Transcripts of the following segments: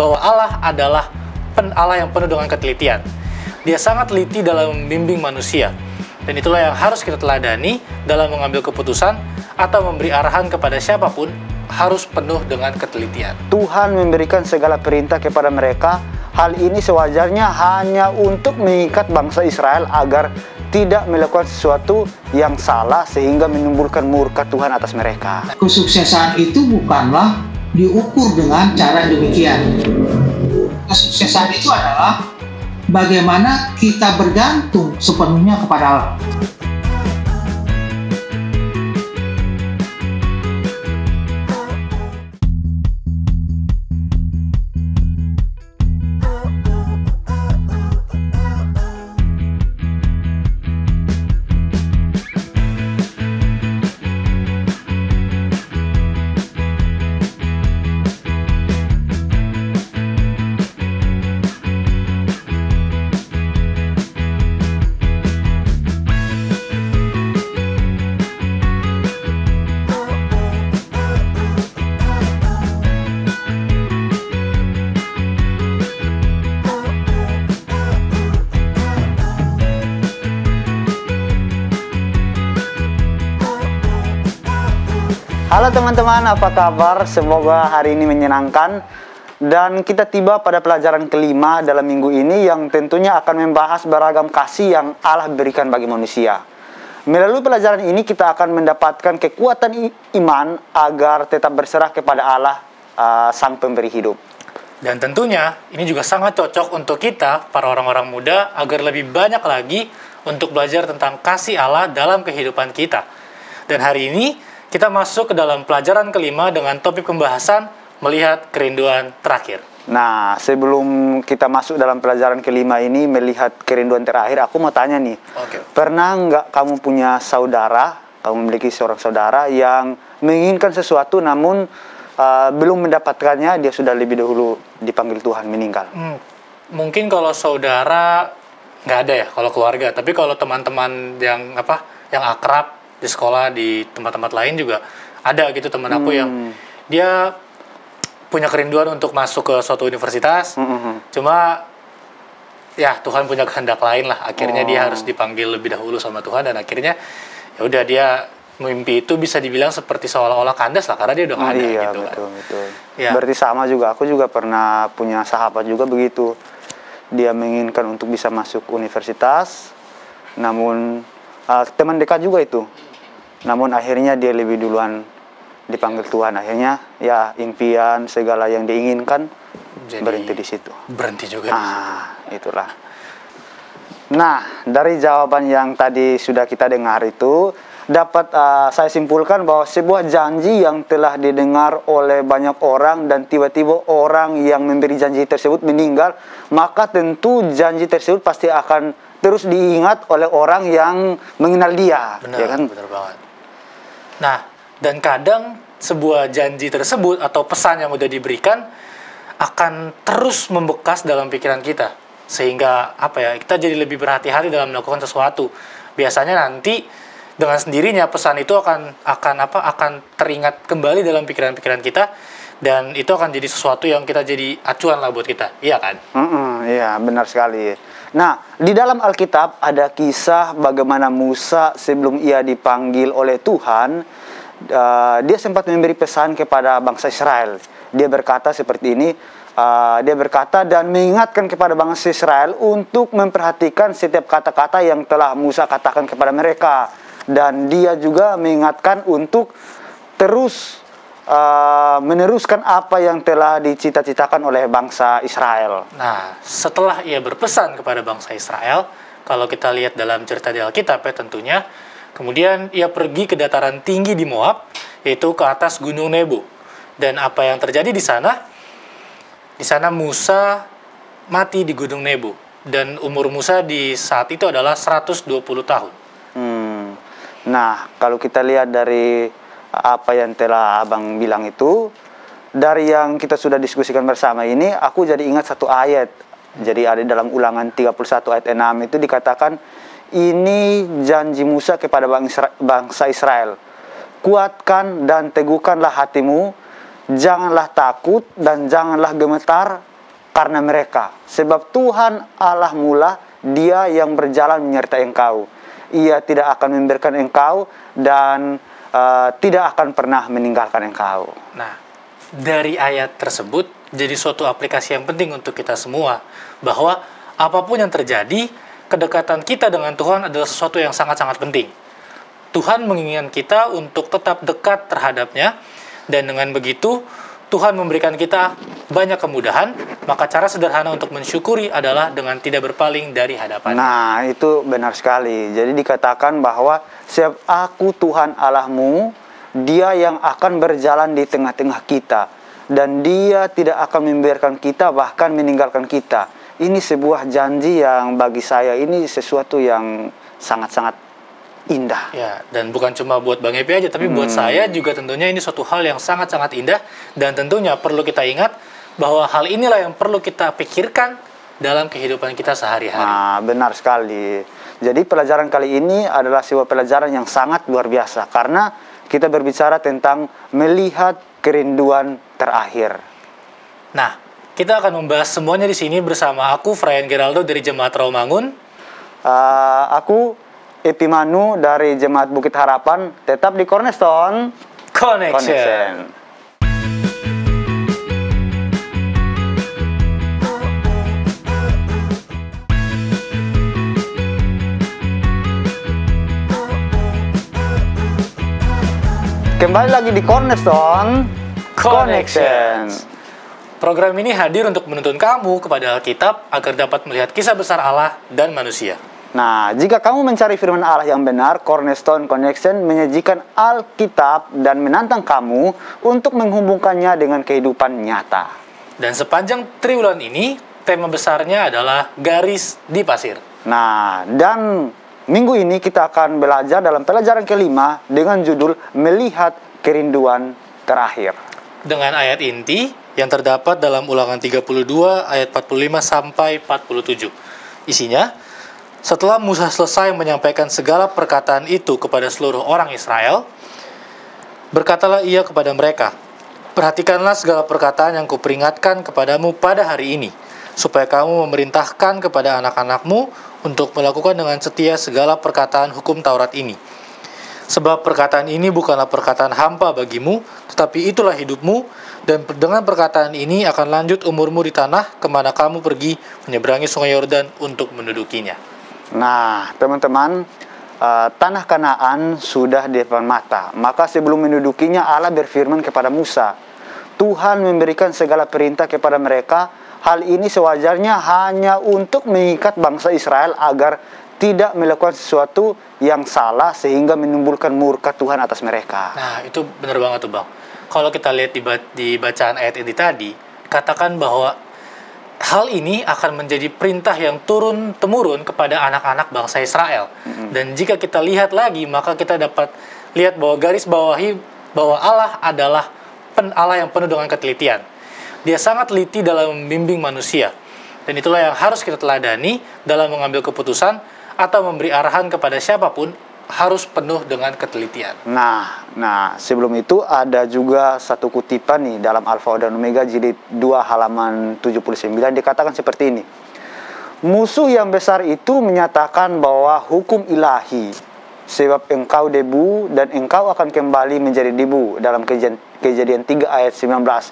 bahwa Allah adalah Allah yang penuh dengan ketelitian. Dia sangat teliti dalam membimbing manusia. Dan itulah yang harus kita teladani dalam mengambil keputusan atau memberi arahan kepada siapapun, harus penuh dengan ketelitian. Tuhan memberikan segala perintah kepada mereka. Hal ini sewajarnya hanya untuk mengikat bangsa Israel agar tidak melakukan sesuatu yang salah sehingga menimbulkan murka Tuhan atas mereka. Kesuksesan itu bukanlah diukur dengan cara demikian. Kesuksesan itu adalah bagaimana kita bergantung sepenuhnya kepada Allah. Halo teman-teman, apa kabar? Semoga hari ini menyenangkan. Dan kita tiba pada pelajaran kelima dalam minggu ini yang tentunya akan membahas beragam kasih yang Allah berikan bagi manusia. Melalui pelajaran ini kita akan mendapatkan kekuatan iman agar tetap berserah kepada Allah, Sang Pemberi hidup. Dan tentunya ini juga sangat cocok untuk kita, para orang-orang muda, agar lebih banyak lagi untuk belajar tentang kasih Allah dalam kehidupan kita. Dan hari ini kita masuk ke dalam pelajaran kelima dengan topik pembahasan melihat kerinduan terakhir. Nah, sebelum kita masuk dalam pelajaran kelima ini, melihat kerinduan terakhir, aku mau tanya nih. Pernah nggak kamu punya saudara, kamu memiliki seorang saudara yang menginginkan sesuatu namun belum mendapatkannya, dia sudah lebih dahulu dipanggil Tuhan meninggal? Mungkin kalau saudara nggak ada ya, kalau keluarga. Tapi kalau teman-teman yang akrab di sekolah, di tempat-tempat lain juga ada gitu teman aku yang dia punya kerinduan untuk masuk ke suatu universitas. Cuma ya Tuhan punya kehendak lain lah. Akhirnya dia harus dipanggil lebih dahulu sama Tuhan, dan akhirnya ya udah, dia mimpi itu bisa dibilang seperti seolah-olah kandas lah karena dia udah nggak ada gitu betul, kan. Betul. Ya. Berarti sama juga, aku juga pernah punya sahabat juga begitu. Dia menginginkan untuk bisa masuk universitas, namun teman dekat juga itu. Namun akhirnya dia lebih duluan dipanggil Tuhan. Akhirnya ya impian segala yang diinginkan jadi berhenti di situ. Berhenti juga di situ. Itulah. Nah, dari jawaban yang tadi sudah kita dengar itu, dapat saya simpulkan bahwa sebuah janji yang telah didengar oleh banyak orang dan tiba-tiba orang yang memberi janji tersebut meninggal, maka tentu janji tersebut pasti akan terus diingat oleh orang yang mengenal dia. Benar, ya kan? benar banget. Nah, dan kadang sebuah janji tersebut atau pesan yang udah diberikan akan terus membekas dalam pikiran kita, sehingga kita jadi lebih berhati-hati dalam melakukan sesuatu. Biasanya nanti dengan sendirinya pesan itu akan teringat kembali dalam pikiran-pikiran kita, dan itu akan jadi sesuatu yang kita jadi acuan lah buat kita. Iya kan? Iya, benar sekali. Nah, di dalam Alkitab ada kisah bagaimana Musa sebelum ia dipanggil oleh Tuhan, dia sempat memberi pesan kepada bangsa Israel. Dia berkata seperti ini, dia berkata dan mengingatkan kepada bangsa Israel untuk memperhatikan setiap kata-kata yang telah Musa katakan kepada mereka. Dan dia juga mengingatkan untuk terus meneruskan apa yang telah dicita-citakan oleh bangsa Israel. Nah, setelah ia berpesan kepada bangsa Israel, kalau kita lihat dalam cerita di Alkitab ya tentunya, kemudian ia pergi ke dataran tinggi di Moab, yaitu ke atas Gunung Nebo. Dan apa yang terjadi di sana? Di sana Musa mati di Gunung Nebo. Dan umur Musa di saat itu adalah 120 tahun. Nah, kalau kita lihat dari apa yang telah abang bilang itu, dari yang kita sudah diskusikan bersama ini, aku jadi ingat satu ayat. Jadi ada dalam Ulangan 31 ayat 6 itu dikatakan, ini janji Musa kepada bangsa Israel. Kuatkan dan teguhkanlah hatimu, janganlah takut dan janganlah gemetar, karena mereka. Sebab Tuhan Allah mula, Dia yang berjalan menyertai engkau. Ia tidak akan membiarkan engkau dan tidak akan pernah meninggalkan engkau. Nah, dari ayat tersebut jadi suatu aplikasi yang penting untuk kita semua, bahwa apapun yang terjadi, kedekatan kita dengan Tuhan adalah sesuatu yang sangat-sangat penting. Tuhan menginginkan kita untuk tetap dekat terhadap-Nya, dan dengan begitu Tuhan memberikan kita banyak kemudahan. Maka cara sederhana untuk mensyukuri adalah dengan tidak berpaling dari hadapan. Nah, itu benar sekali. Jadi dikatakan bahwa sebab aku Tuhan Allahmu, Dia yang akan berjalan di tengah-tengah kita, dan Dia tidak akan membiarkan kita bahkan meninggalkan kita. Ini sebuah janji yang bagi saya ini sesuatu yang sangat-sangat indah. Ya, dan bukan cuma buat Bang Epi aja, tapi buat saya juga tentunya ini suatu hal yang sangat-sangat indah, dan tentunya perlu kita ingat bahwa hal inilah yang perlu kita pikirkan dalam kehidupan kita sehari-hari. Nah, benar sekali. Jadi pelajaran kali ini adalah sebuah pelajaran yang sangat luar biasa, karena kita berbicara tentang melihat kerinduan terakhir. Nah, kita akan membahas semuanya di sini bersama aku, Frayan Geraldo dari Jemaat Rawamangun. Aku Epimanu dari Jemaat Bukit Harapan. Tetap di Cornerstone Connection. Kembali lagi di Cornerstone Connection. Program ini hadir untuk menuntun kamu kepada Alkitab agar dapat melihat kisah besar Allah dan manusia. Nah, jika kamu mencari firman Allah yang benar, Cornerstone Connection menyajikan Alkitab dan menantang kamu untuk menghubungkannya dengan kehidupan nyata. Dan sepanjang triwulan ini, tema besarnya adalah garis di pasir. Nah, dan minggu ini kita akan belajar dalam pelajaran kelima dengan judul Melihat Kerinduan Terakhir. Dengan ayat inti yang terdapat dalam Ulangan 32 ayat 45 sampai 47. Isinya, setelah Musa selesai menyampaikan segala perkataan itu kepada seluruh orang Israel, berkatalah ia kepada mereka, perhatikanlah segala perkataan yang kuperingatkan kepadamu pada hari ini, supaya kamu memerintahkan kepada anak-anakmu untuk melakukan dengan setia segala perkataan hukum Taurat ini. Sebab perkataan ini bukanlah perkataan hampa bagimu, tetapi itulah hidupmu, dan dengan perkataan ini akan lanjut umurmu di tanah kemana kamu pergi menyeberangi sungai Yordan untuk mendudukinya. Nah, teman-teman, tanah Kanaan sudah di depan mata. Maka sebelum mendudukinya, Allah berfirman kepada Musa, Tuhan memberikan segala perintah kepada mereka. Hal ini sewajarnya hanya untuk mengikat bangsa Israel agar tidak melakukan sesuatu yang salah sehingga menimbulkan murka Tuhan atas mereka. Nah, itu benar banget tuh, Bang. Kalau kita lihat di bacaan ayat ini tadi, katakan bahwa hal ini akan menjadi perintah yang turun-temurun kepada anak-anak bangsa Israel. Dan jika kita lihat lagi, maka kita dapat lihat bahwa garis bawahi bahwa Allah adalah Allah yang penuh dengan ketelitian. Dia sangat teliti dalam membimbing manusia. Dan itulah yang harus kita teladani dalam mengambil keputusan atau memberi arahan kepada siapapun, harus penuh dengan ketelitian. Nah, sebelum itu ada juga satu kutipan nih dalam Alfa dan Omega jilid 2 halaman 79, dikatakan seperti ini. Musuh yang besar itu menyatakan bahwa hukum ilahi, sebab engkau debu dan engkau akan kembali menjadi debu, dalam Kejadian 3 ayat 19,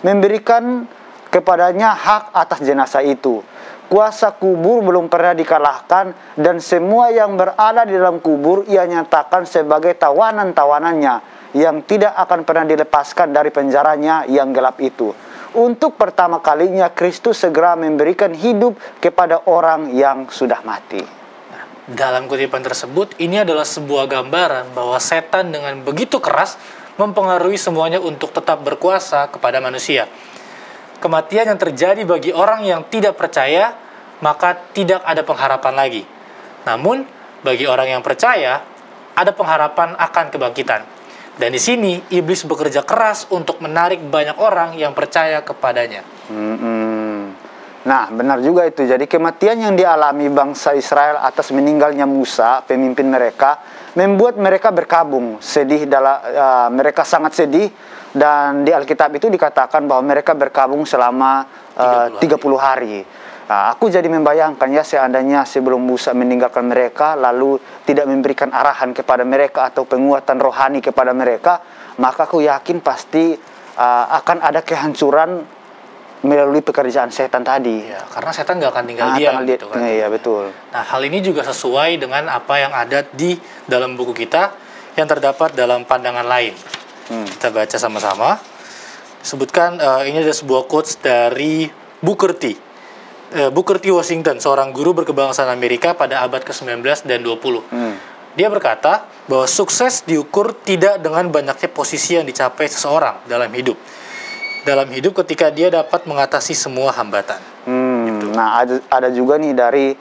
memberikan kepadanya hak atas jenazah itu. Kuasa kubur belum pernah dikalahkan, dan semua yang berada di dalam kubur ia nyatakan sebagai tawanan-tawanannya yang tidak akan pernah dilepaskan dari penjaranya yang gelap itu. Untuk pertama kalinya Kristus segera memberikan hidup kepada orang yang sudah mati. Dalam kutipan tersebut, ini adalah sebuah gambaran bahwa setan dengan begitu keras mempengaruhi semuanya untuk tetap berkuasa kepada manusia. Kematian yang terjadi bagi orang yang tidak percaya, maka tidak ada pengharapan lagi. Namun, bagi orang yang percaya, ada pengharapan akan kebangkitan. Dan di sini, iblis bekerja keras untuk menarik banyak orang yang percaya kepadanya. Nah, benar juga itu. Jadi kematian yang dialami bangsa Israel atas meninggalnya Musa, pemimpin mereka, membuat mereka berkabung. Mereka sangat sedih Dan di Alkitab itu dikatakan bahwa mereka berkabung selama 30 hari. Nah, aku jadi membayangkan ya, seandainya sebelum Musa meninggalkan mereka lalu tidak memberikan arahan kepada mereka atau penguatan rohani kepada mereka, maka aku yakin pasti akan ada kehancuran melalui pekerjaan setan tadi. Ya, karena setan nggak akan tinggal diam gitu kan. Iya, betul. Nah, hal ini juga sesuai dengan apa yang ada di dalam buku kita yang terdapat dalam pandangan lain. Kita baca sama-sama. Sebutkan, ini ada sebuah quotes dari Booker T. Booker T. Washington, seorang guru berkebangsaan Amerika pada abad ke-19 dan 20. Dia berkata bahwa sukses diukur tidak dengan banyaknya posisi yang dicapai seseorang dalam hidup. Dalam hidup ketika dia dapat mengatasi semua hambatan. Gitu. Nah, ada juga nih dari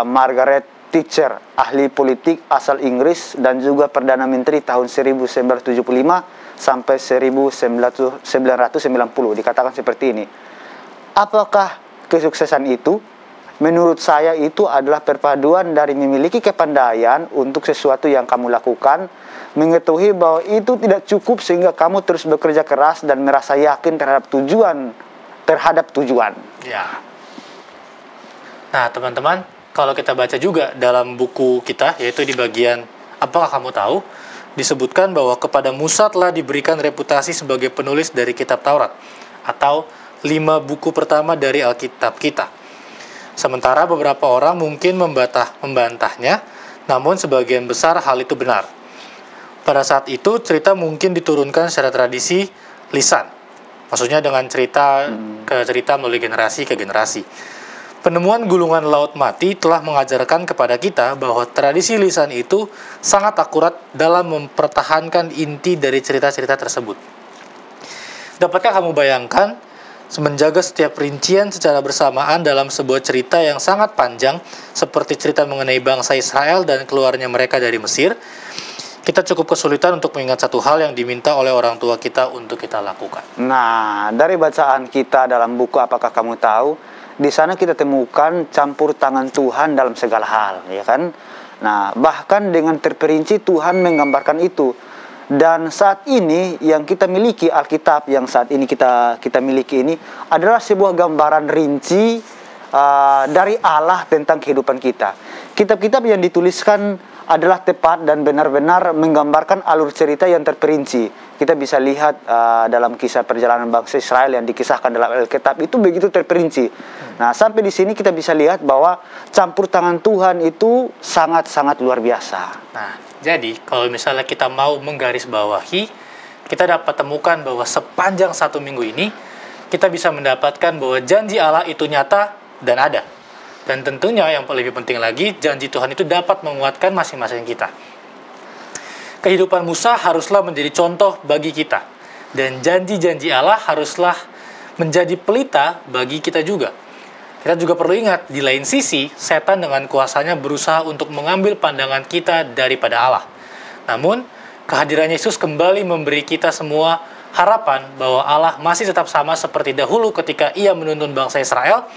Margaret Thatcher, ahli politik asal Inggris dan juga Perdana Menteri tahun 1975 sampai 1990. Dikatakan seperti ini. Apakah kesuksesan itu? Menurut saya itu adalah perpaduan dari memiliki kepandaian untuk sesuatu yang kamu lakukan, mengetahui bahwa itu tidak cukup sehingga kamu terus bekerja keras dan merasa yakin terhadap tujuan. Ya. Nah, teman-teman, kalau kita baca juga dalam buku kita, yaitu di bagian apakah kamu tahu, disebutkan bahwa kepada Musa telah diberikan reputasi sebagai penulis dari kitab Taurat atau 5 buku pertama dari Alkitab kita. Sementara beberapa orang mungkin membantahnya, namun sebagian besar hal itu benar. Pada saat itu, cerita mungkin diturunkan secara tradisi lisan. Maksudnya dengan cerita ke cerita melalui generasi ke generasi. Penemuan gulungan laut mati telah mengajarkan kepada kita bahwa tradisi lisan itu sangat akurat dalam mempertahankan inti dari cerita-cerita tersebut. Dapatkah kamu bayangkan menjaga setiap rincian secara bersamaan dalam sebuah cerita yang sangat panjang seperti cerita mengenai bangsa Israel dan keluarnya mereka dari Mesir? Kita cukup kesulitan untuk mengingat satu hal yang diminta oleh orang tua kita untuk kita lakukan. Nah, dari bacaan kita dalam buku Apakah Kamu Tahu, di sana kita temukan campur tangan Tuhan dalam segala hal, ya kan? Nah, bahkan dengan terperinci Tuhan menggambarkan itu. Dan saat ini yang kita miliki, Alkitab yang saat ini kita miliki ini adalah sebuah gambaran rinci dari Allah tentang kehidupan kita. Kitab-kitab yang dituliskan adalah tepat dan benar-benar menggambarkan alur cerita yang terperinci. Kita bisa lihat dalam kisah perjalanan bangsa Israel yang dikisahkan dalam Alkitab itu begitu terperinci. Nah, sampai di sini kita bisa lihat bahwa campur tangan Tuhan itu sangat-sangat luar biasa. Nah, jadi kalau misalnya kita mau menggarisbawahi, kita dapat temukan bahwa sepanjang 1 minggu ini kita bisa mendapatkan bahwa janji Allah itu nyata dan ada. Dan tentunya yang lebih penting lagi, janji Tuhan itu dapat menguatkan masing-masing kita. Kehidupan Musa haruslah menjadi contoh bagi kita. Dan janji-janji Allah haruslah menjadi pelita bagi kita juga. Kita juga perlu ingat, di lain sisi, setan dengan kuasanya berusaha untuk mengambil pandangan kita daripada Allah. Namun, kehadiran Yesus kembali memberi kita semua harapan bahwa Allah masih tetap sama seperti dahulu ketika Ia menuntun bangsa Israel,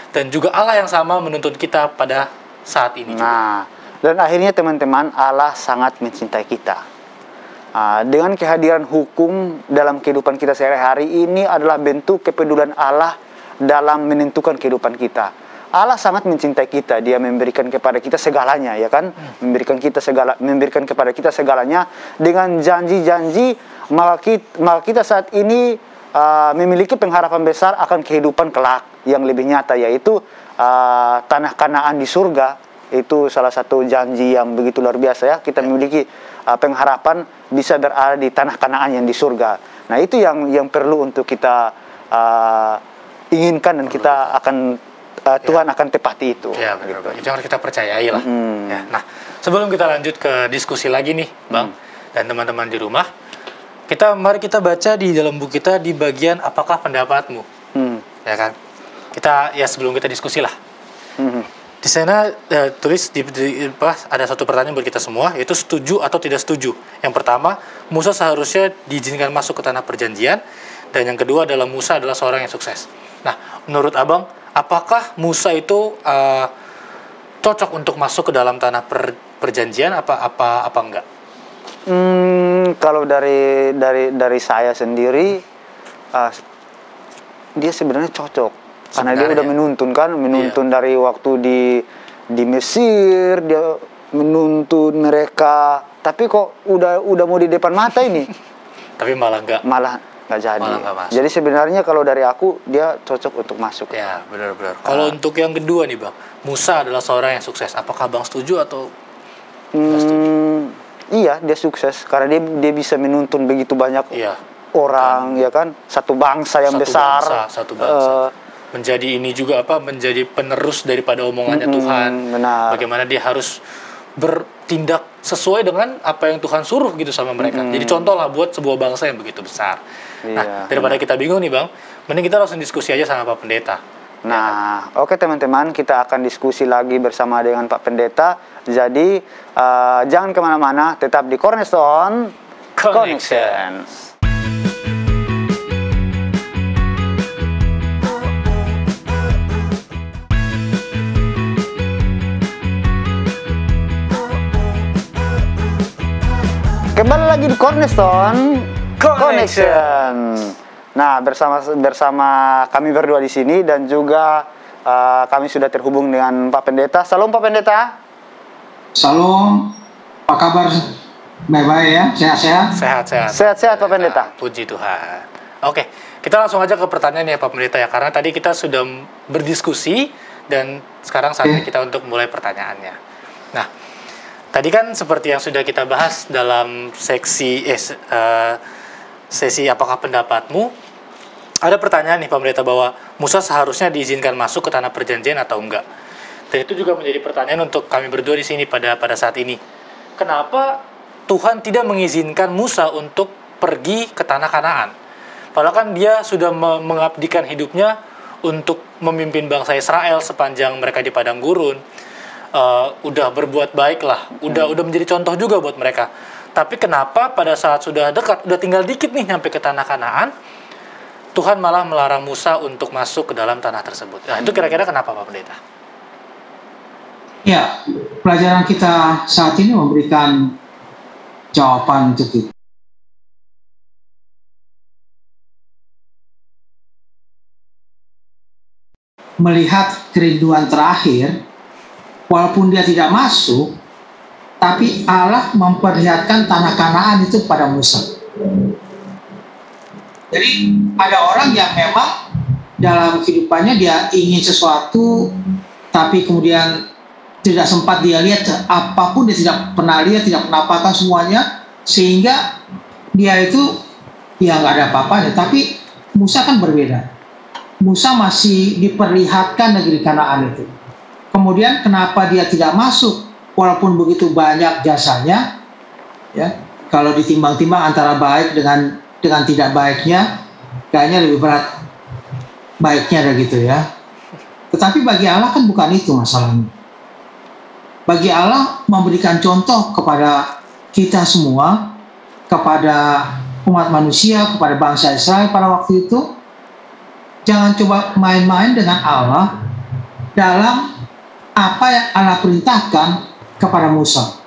dan juga Allah yang sama menuntun kita pada saat ini juga. Nah, dan akhirnya teman-teman, Allah sangat mencintai kita. Dengan kehadiran hukum dalam kehidupan kita sehari-hari ini adalah bentuk kepedulian Allah dalam menentukan kehidupan kita. Allah sangat mencintai kita, Dia memberikan kepada kita segalanya, ya kan? Memberikan kepada kita segalanya dengan janji-janji, maka kita saat ini memiliki pengharapan besar akan kehidupan kelak yang lebih nyata, yaitu tanah Kanaan di surga. Itu salah satu janji yang begitu luar biasa, ya. Kita memiliki pengharapan bisa berada di tanah Kanaan yang di surga. Nah, itu yang perlu untuk kita inginkan, dan kita akan Tuhan akan tepati itu. Ya, benar. Gitu. Itu harus kita percayai lah. Ya. Nah, sebelum kita lanjut ke diskusi lagi nih, Bang, dan teman-teman di rumah, mari kita baca di dalam buku kita di bagian apakah pendapatmu, ya kan? Sebelum kita diskusi lah. Di sana tulis ada satu pertanyaan buat kita semua, yaitu setuju atau tidak setuju. Yang pertama, Musa seharusnya diizinkan masuk ke tanah perjanjian, dan yang kedua adalah Musa adalah seorang yang sukses. Nah, menurut Abang, apakah Musa itu cocok untuk masuk ke dalam tanah perjanjian apa enggak? Kalau dari saya sendiri, dia sebenarnya cocok karena dia udah menuntun dari waktu di Mesir, dia menuntun mereka, tapi kok udah mau di depan mata ini. Tapi malah nggak jadi. Malah nggak masuk. Jadi sebenarnya kalau dari aku dia cocok untuk masuk. Ya, benar-benar. Kalau untuk yang kedua nih Bang, Musa adalah seorang yang sukses. Apakah Bang setuju atau nggak setuju? Iya, dia sukses karena dia bisa menuntun begitu banyak orang, ya kan, satu bangsa yang besar. Satu bangsa. Menjadi ini juga menjadi penerus daripada omongannya Tuhan. Benar. Bagaimana dia harus bertindak sesuai dengan apa yang Tuhan suruh gitu sama mereka. Jadi contoh lah buat sebuah bangsa yang begitu besar. Nah, daripada kita bingung nih Bang, mending kita langsung diskusi aja sama Pak Pendeta. Nah, oke teman-teman, kita akan diskusi lagi bersama dengan Pak Pendeta. Jadi jangan kemana-mana, tetap di Cornerstone Connection. Kembali lagi di Cornerstone Connection. Nah, bersama kami berdua di sini dan juga kami sudah terhubung dengan Pak Pendeta. Salam Pak Pendeta. Salam. Apa kabar? Baik-baik ya, sehat-sehat. Sehat-sehat Pak Pendeta. Puji Tuhan. Oke, kita langsung aja ke pertanyaan ya Pak Pendeta ya, karena tadi kita sudah berdiskusi dan sekarang saatnya kita untuk mulai pertanyaannya. Nah, tadi kan seperti yang sudah kita bahas dalam sesi apakah pendapatmu, ada pertanyaan nih Pak Pendeta bahwa Musa seharusnya diizinkan masuk ke tanah perjanjian atau enggak. Dan itu juga menjadi pertanyaan untuk kami berdua di sini pada saat ini. Kenapa Tuhan tidak mengizinkan Musa untuk pergi ke tanah Kanaan? Padahal kan dia sudah mengabdikan hidupnya untuk memimpin bangsa Israel sepanjang mereka di padang gurun. Udah berbuat baik lah, udah menjadi contoh juga buat mereka. Tapi kenapa pada saat sudah dekat, udah tinggal dikit nih nyampe ke tanah Kanaan, Tuhan malah melarang Musa untuk masuk ke dalam tanah tersebut? Nah, itu kira-kira kenapa Pak Pendeta? Ya, pelajaran kita saat ini memberikan jawaban untuk itu. Melihat kerinduan terakhir, walaupun dia tidak masuk, tapi Allah memperlihatkan tanah Kanaan itu pada Musa. Jadi ada orang yang memang dalam kehidupannya dia ingin sesuatu, tapi kemudian tidak sempat dia lihat apapun, dia tidak pernah lihat, tidak pernah apakan semuanya, sehingga dia itu ya nggak ada apa-apanya. Tapi Musa kan berbeda. Musa masih diperlihatkan negeri Kanaan itu. Kemudian kenapa dia tidak masuk walaupun begitu banyak jasanya, ya, kalau ditimbang-timbang antara baik dengan tidak baiknya, kayaknya lebih berat baiknya gitu ya. Tetapi bagi Allah kan bukan itu masalahnya. Bagi Allah memberikan contoh kepada kita semua, kepada umat manusia, kepada bangsa Israel pada waktu itu, jangan coba main-main dengan Allah dalam apa yang Allah perintahkan kepada Musa.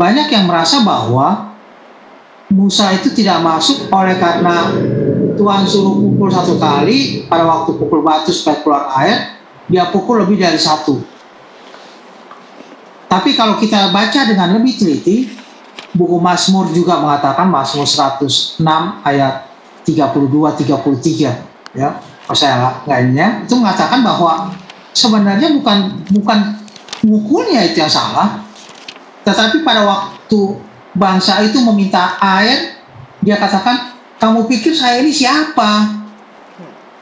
Banyak yang merasa bahwa Musa itu tidak masuk oleh karena Tuhan suruh pukul satu kali, pada waktu pukul batu supaya keluar air, dia pukul lebih dari satu. Tapi kalau kita baca dengan lebih teliti, buku Mazmur juga mengatakan, Mazmur 106 ayat 32-33, ya, kalau saya nggak ininya, itu mengatakan bahwa sebenarnya bukan mukulnya itu yang salah, tetapi pada waktu bangsa itu meminta air, dia katakan, kamu pikir saya ini siapa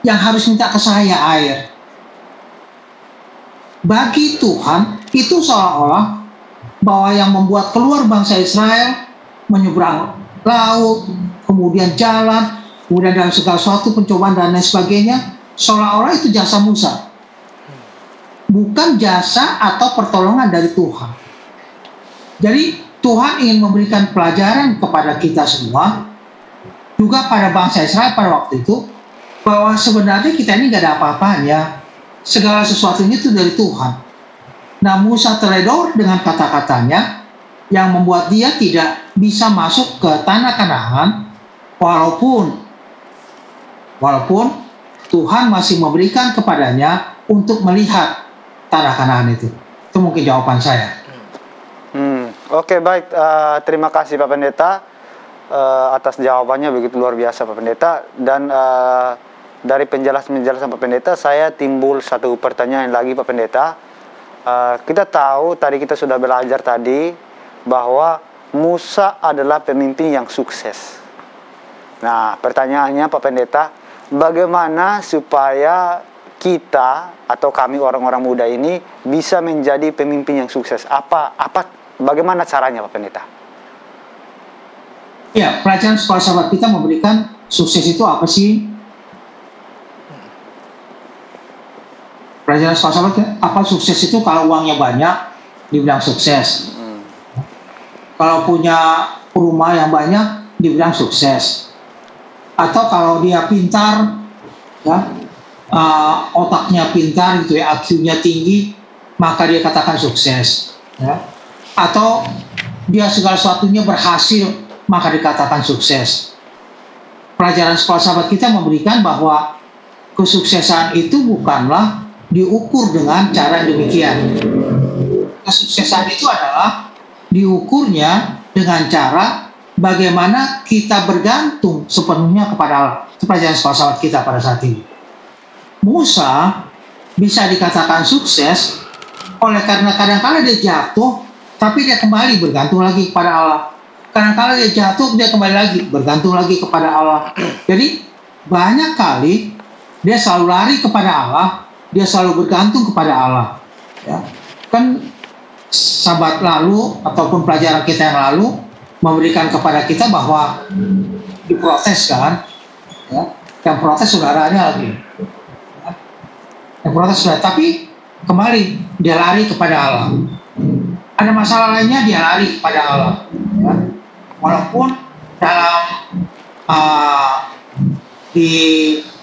yang harus minta ke saya air? Bagi Tuhan, itu seolah-olah bahwa yang membuat keluar bangsa Israel, menyeberang laut, kemudian jalan, kemudian dalam segala sesuatu pencobaan dan lain sebagainya, seolah-olah itu jasa Musa. Bukan jasa atau pertolongan dari Tuhan. Jadi Tuhan ingin memberikan pelajaran kepada kita semua, juga pada bangsa Israel pada waktu itu, bahwa sebenarnya kita ini gak ada apa-apanya. Segala sesuatunya itu dari Tuhan. Nah, Musa teledor dengan kata-katanya, yang membuat dia tidak bisa masuk ke tanah Kanaan, walaupun Tuhan masih memberikan kepadanya untuk melihat tanah Kanaan itu. Itu mungkin jawaban saya. Oke, baik. Terima kasih Pak Pendeta atas jawabannya begitu luar biasa Pak Pendeta. Dan dari penjelasan Pak Pendeta, saya timbul satu pertanyaan lagi Pak Pendeta. Kita tahu tadi kita sudah belajar tadi bahwa Musa adalah pemimpin yang sukses. Nah, pertanyaannya Pak Pendeta, bagaimana supaya kita atau kami orang-orang muda ini bisa menjadi pemimpin yang sukses? Bagaimana caranya Pak Pendeta? Ya, pelajaran sekolah sahabat kita memberikan sukses itu apa sih? Pelajaran sekolah sahabat apa sukses itu? Kalau uangnya banyak dibilang sukses. Kalau punya rumah yang banyak dibilang sukses. Atau kalau dia pintar, ya, otaknya pintar gitu ya, IQ-nya tinggi, maka dia katakan sukses. Ya. Atau dia segala sesuatunya berhasil, maka dikatakan sukses. Pelajaran sekolah sahabat kita memberikan bahwa kesuksesan itu bukanlah diukur dengan cara demikian. Kesuksesan itu adalah diukurnya dengan cara bagaimana kita bergantung sepenuhnya kepada Allah. Itu pelajaran sekolah sahabat kita pada saat ini. Musa bisa dikatakan sukses oleh karena kadang-kadang dia jatuh, tapi dia kembali bergantung lagi kepada Allah. Kadang-kadang dia jatuh, dia kembali lagi bergantung lagi kepada Allah. Jadi banyak kali dia selalu lari kepada Allah, dia selalu bergantung kepada Allah. Ya. Kan sahabat lalu ataupun pelajaran kita yang lalu memberikan kepada kita bahwa diprotes kan, ya. Yang protes saudaranya lagi, ya. Yang protes saudara, tapi kembali dia lari kepada Allah. Ada masalah lainnya dia lari kepada Allah, ya. Walaupun dalam di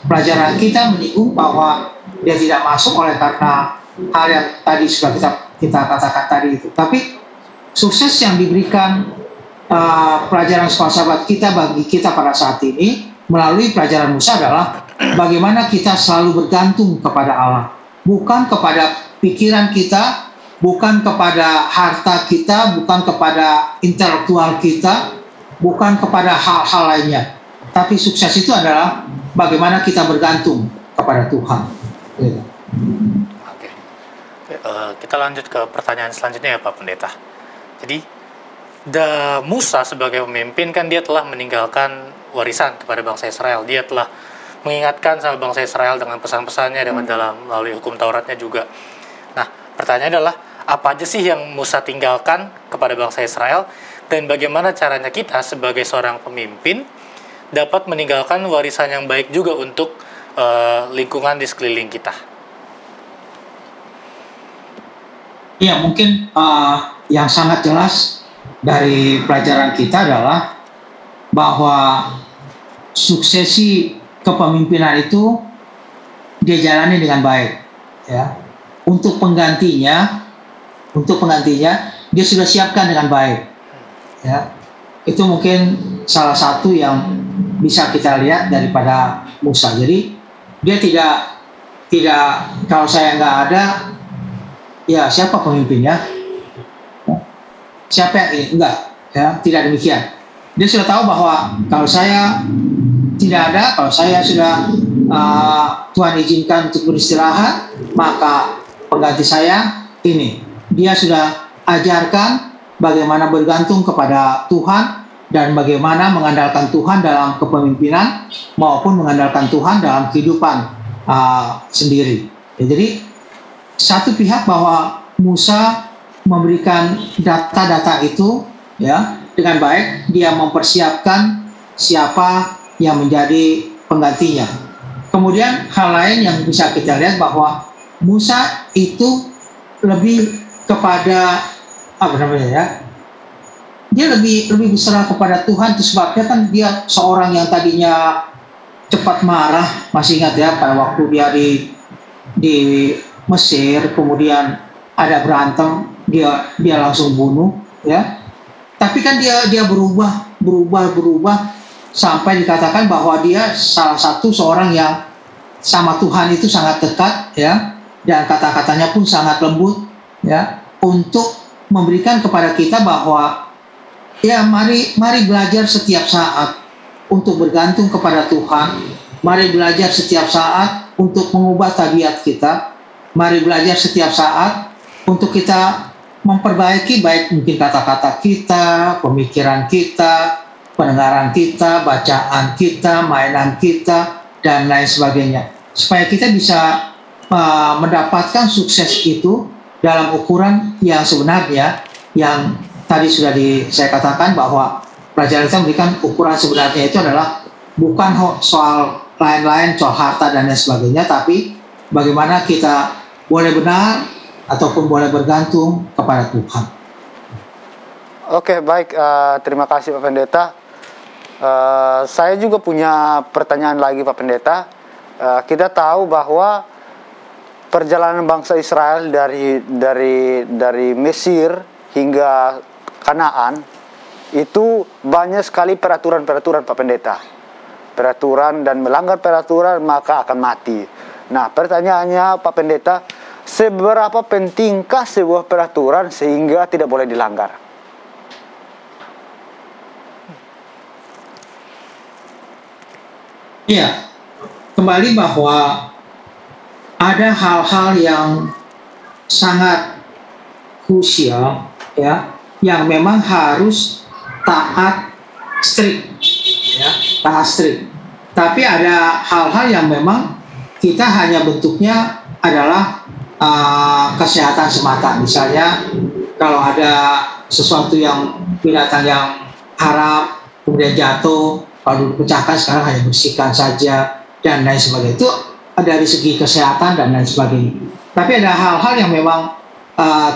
pelajaran kita menyinggung bahwa dia tidak masuk oleh karena hal yang tadi sudah kita katakan tadi itu. Tapi sukses yang diberikan pelajaran sekolah sahabat kita bagi kita pada saat ini melalui pelajaran Musa adalah bagaimana kita selalu bergantung kepada Allah, bukan kepada pikiran kita, bukan kepada harta kita, bukan kepada intelektual kita, bukan kepada hal-hal lainnya. Tapi sukses itu adalah bagaimana kita bergantung kepada Tuhan. Oke. Kita lanjut ke pertanyaan selanjutnya ya Pak Pendeta. Jadi Musa sebagai pemimpin kan dia telah meninggalkan warisan kepada bangsa Israel. Dia telah mengingatkan sama bangsa Israel dengan pesan-pesannya dengan melalui hukum Tauratnya juga. Nah, pertanyaannya adalah apa aja sih yang Musa tinggalkan kepada bangsa Israel, dan bagaimana caranya kita sebagai seorang pemimpin dapat meninggalkan warisan yang baik juga untuk lingkungan di sekeliling kita. Ya, mungkin yang sangat jelas dari pelajaran kita adalah bahwa suksesi kepemimpinan itu dia jalani dengan baik, ya. Untuk penggantinya dia sudah siapkan dengan baik, ya. Itu mungkin salah satu yang bisa kita lihat daripada Musa. Jadi dia tidak kalau saya nggak ada, ya siapa pemimpinnya? Siapa yang ini? Enggak, ya, tidak demikian. Dia sudah tahu bahwa kalau saya tidak ada, kalau saya sudah Tuhan izinkan untuk beristirahat, maka pengganti saya ini. Dia sudah ajarkan bagaimana bergantung kepada Tuhan dan bagaimana mengandalkan Tuhan dalam kepemimpinan maupun mengandalkan Tuhan dalam kehidupan sendiri. Ya, jadi satu pihak bahwa Musa memberikan data-data itu, ya, dengan baik, dia mempersiapkan siapa yang menjadi penggantinya. Kemudian hal lain yang bisa kita lihat bahwa Musa itu lebih kepada dia lebih berserah kepada Tuhan. Itu sebabnya kan dia seorang yang tadinya cepat marah, masih ingat ya pada waktu dia di Mesir, kemudian ada berantem, dia langsung bunuh, ya. Tapi kan dia berubah sampai dikatakan bahwa dia salah satu seorang yang sama Tuhan itu sangat dekat, ya, dan kata-katanya pun sangat lembut, ya, untuk memberikan kepada kita bahwa ya mari belajar setiap saat untuk bergantung kepada Tuhan. Mari belajar setiap saat untuk mengubah tabiat kita. Mari belajar setiap saat untuk kita memperbaiki baik mungkin kata-kata kita, pemikiran kita, pendengaran kita, bacaan kita, mainan kita, dan lain sebagainya. Supaya kita bisa mendapatkan sukses itu dalam ukuran yang sebenarnya, yang tadi sudah saya katakan bahwa pelajaran kita memberikan ukuran sebenarnya itu adalah bukan soal lain-lain, soal harta dan lain sebagainya, tapi bagaimana kita boleh benar ataupun boleh bergantung kepada Tuhan. Oke, baik. Terima kasih Pak Pendeta. Saya juga punya pertanyaan lagi Pak Pendeta. Kita tahu bahwa perjalanan bangsa Israel dari Mesir hingga Kanaan itu banyak sekali peraturan-peraturan Pak Pendeta. Peraturan, dan melanggar peraturan maka akan mati. Nah, pertanyaannya Pak Pendeta, seberapa pentingkah sebuah peraturan sehingga tidak boleh dilanggar? Iya, kembali bahwa ada hal-hal yang sangat krusial, ya, yang memang harus taat strict, ya, taat strict. Tapi ada hal-hal yang memang kita hanya bentuknya adalah kesehatan semata. Misalnya kalau ada sesuatu yang binatang yang haram kemudian jatuh, kalau dipecahkan sekarang hanya bersihkan saja dan lain sebagainya. Itu dari segi kesehatan dan lain sebagainya. Tapi ada hal-hal yang memang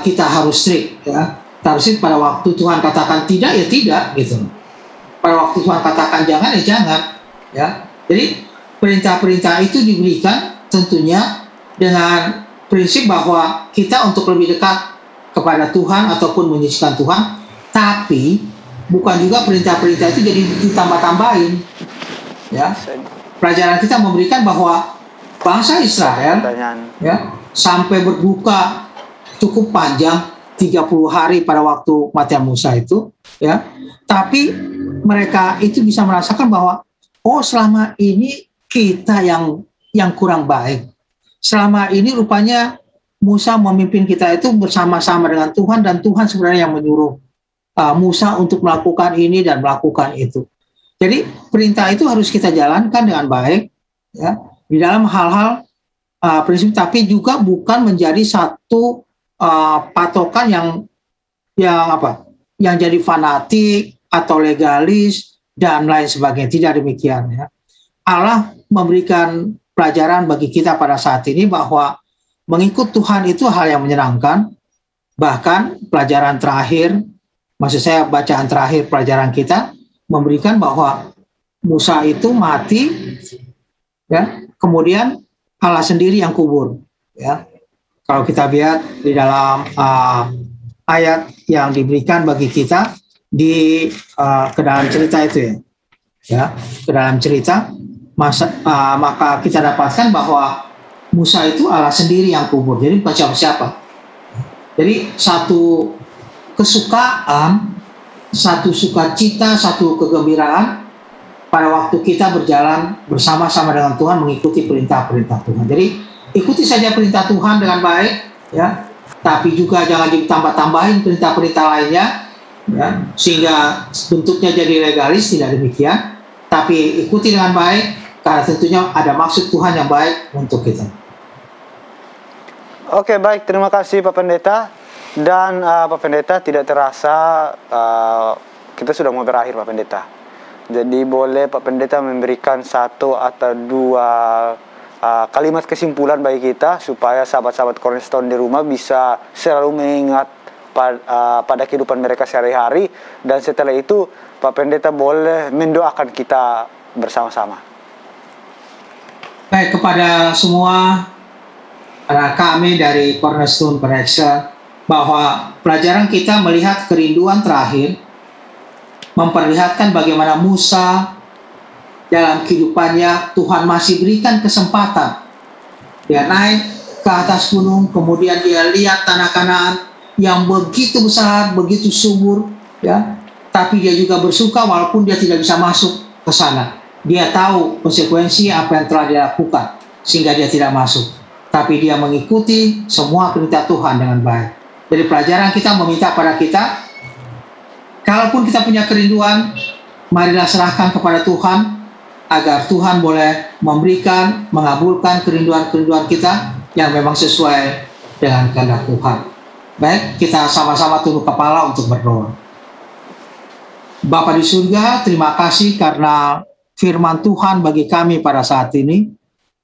kita harus strict, ya. Harus pada waktu Tuhan katakan tidak, ya tidak, gitu. Pada waktu Tuhan katakan jangan, ya jangan, ya. Jadi perintah-perintah itu diberikan tentunya dengan prinsip bahwa kita untuk lebih dekat kepada Tuhan ataupun menyucikan Tuhan, tapi bukan juga perintah-perintah itu jadi ditambah-tambahin, ya. Pelajaran kita memberikan bahwa bangsa Israel, ya, sampai berbuka cukup panjang 30 hari pada waktu kematian Musa itu, ya. Tapi mereka itu bisa merasakan bahwa oh, selama ini kita yang kurang baik. Selama ini rupanya Musa memimpin kita itu bersama-sama dengan Tuhan, dan Tuhan sebenarnya yang menyuruh Musa untuk melakukan ini dan melakukan itu. Jadi perintah itu harus kita jalankan dengan baik, ya, di dalam hal-hal prinsip, tapi juga bukan menjadi satu patokan yang jadi fanatik atau legalis dan lain sebagainya. Tidak demikian, ya. Allah memberikan pelajaran bagi kita pada saat ini bahwa mengikut Tuhan itu hal yang menyenangkan. Bahkan pelajaran terakhir, maksud saya bacaan terakhir pelajaran kita memberikan bahwa Musa itu mati, ya, kemudian Allah sendiri yang kubur, ya. Kalau kita lihat di dalam ayat yang diberikan bagi kita di ke dalam cerita itu, ya, ke dalam cerita, maka kita dapatkan bahwa Musa itu Allah sendiri yang kubur, jadi bukan siapa-siapa. Jadi satu kesukaan, satu sukacita, satu kegembiraan pada waktu kita berjalan bersama-sama dengan Tuhan mengikuti perintah-perintah Tuhan. Jadi ikuti saja perintah Tuhan dengan baik, ya. Tapi juga jangan ditambah-tambahin perintah-perintah lainnya, ya, sehingga bentuknya jadi legalis. Tidak demikian. Tapi ikuti dengan baik, karena tentunya ada maksud Tuhan yang baik untuk kita. Oke, baik, terima kasih Pak Pendeta. Dan Pak Pendeta, tidak terasa kita sudah mau berakhir Pak Pendeta. Jadi boleh Pak Pendeta memberikan satu atau dua kalimat kesimpulan bagi kita supaya sahabat-sahabat Cornerstone di rumah bisa selalu mengingat pada kehidupan mereka sehari-hari. Dan setelah itu Pak Pendeta boleh mendoakan kita bersama-sama. Baik, kepada semua kami dari Cornerstone Correction, bahwa pelajaran kita melihat kerinduan terakhir memperlihatkan bagaimana Musa dalam kehidupannya Tuhan masih berikan kesempatan. Dia naik ke atas gunung, kemudian dia lihat tanah Kanaan yang begitu besar, begitu subur, ya. Tapi dia juga bersuka walaupun dia tidak bisa masuk ke sana. Dia tahu konsekuensi apa yang telah dia lakukan, sehingga dia tidak masuk. Tapi dia mengikuti semua perintah Tuhan dengan baik. Jadi pelajaran kita meminta pada kita, kalaupun kita punya kerinduan, marilah serahkan kepada Tuhan, agar Tuhan boleh memberikan, mengabulkan kerinduan-kerinduan kita yang memang sesuai dengan kehendak Tuhan. Baik, kita sama-sama tunduk kepala untuk berdoa. Bapa di surga, terima kasih karena firman Tuhan bagi kami pada saat ini.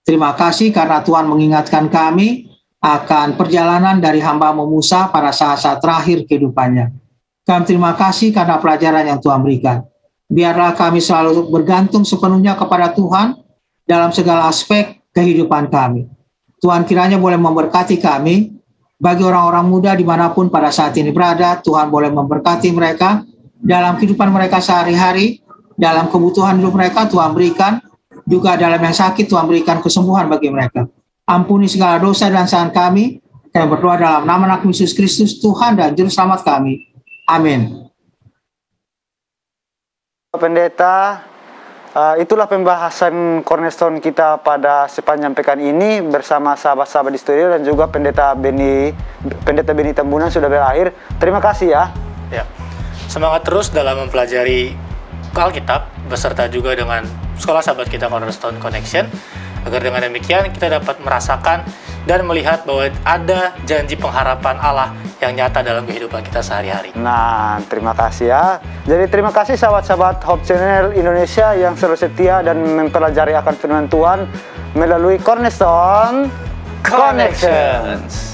Terima kasih karena Tuhan mengingatkan kami akan perjalanan dari hamba-Mu Musa pada saat-saat terakhir kehidupannya. Kami terima kasih karena pelajaran yang Tuhan berikan. Biarlah kami selalu bergantung sepenuhnya kepada Tuhan dalam segala aspek kehidupan kami. Tuhan kiranya boleh memberkati kami. Bagi orang-orang muda dimanapun pada saat ini berada, Tuhan boleh memberkati mereka dalam kehidupan mereka sehari-hari, dalam kebutuhan hidup mereka Tuhan berikan, juga dalam yang sakit Tuhan berikan kesembuhan bagi mereka. Ampuni segala dosa dan kesalahan kami. Kami berdoa dalam nama Anak Yesus Kristus, Tuhan dan Juru Selamat kami. Amin. Pendeta, itulah pembahasan cornerstone kita pada sepanjang pekan ini bersama sahabat-sahabat di studio dan juga Pendeta Beni Tambunan sudah berakhir. Terima kasih ya. Ya, semangat terus dalam mempelajari Alkitab beserta juga dengan sekolah sahabat kita Cornerstone Connection, agar dengan demikian kita dapat merasakan dan melihat bahwa ada janji pengharapan Allah yang nyata dalam kehidupan kita sehari-hari. Nah, terima kasih ya. Jadi terima kasih sahabat-sahabat Hope Channel Indonesia yang selalu setia dan mempelajari akan firman Tuhan melalui Cornerstone Connections.